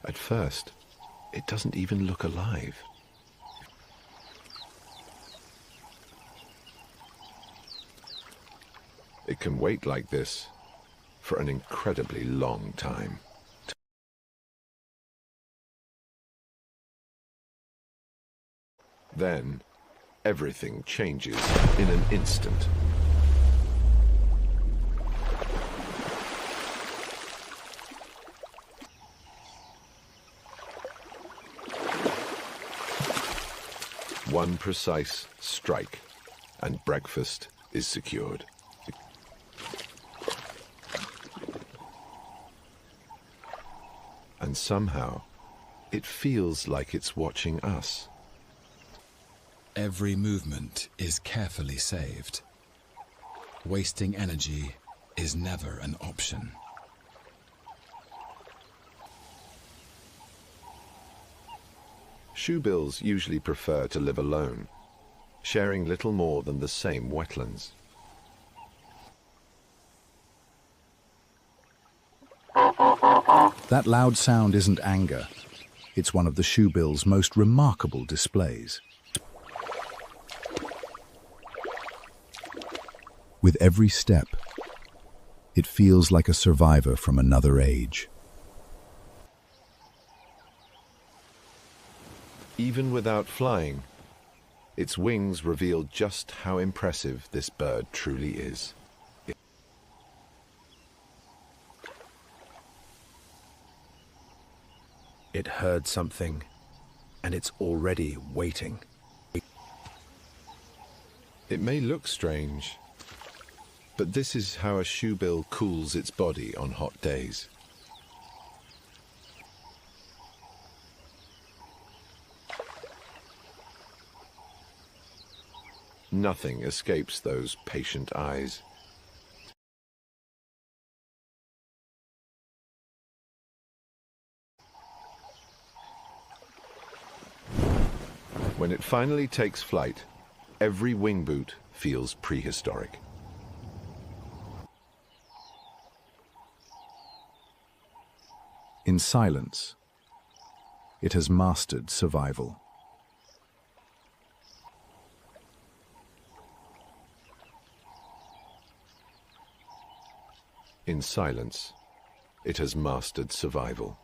At first, it doesn't even look alive. It can wait like this for an incredibly long time. Then, everything changes in an instant. One precise strike, and breakfast is secured. And somehow, it feels like it's watching us. Every movement is carefully saved. Wasting energy is never an option. Shoebills usually prefer to live alone, sharing little more than the same wetlands. That loud sound isn't anger. It's one of the shoebill's most remarkable displays. With every step, it feels like a survivor from another age. Even without flying, its wings reveal just how impressive this bird truly is. It heard something, and it's already waiting. It may look strange, but this is how a shoebill cools its body on hot days. Nothing escapes those patient eyes. When it finally takes flight, every wing boot feels prehistoric. In silence, it has mastered survival. In silence, it has mastered survival.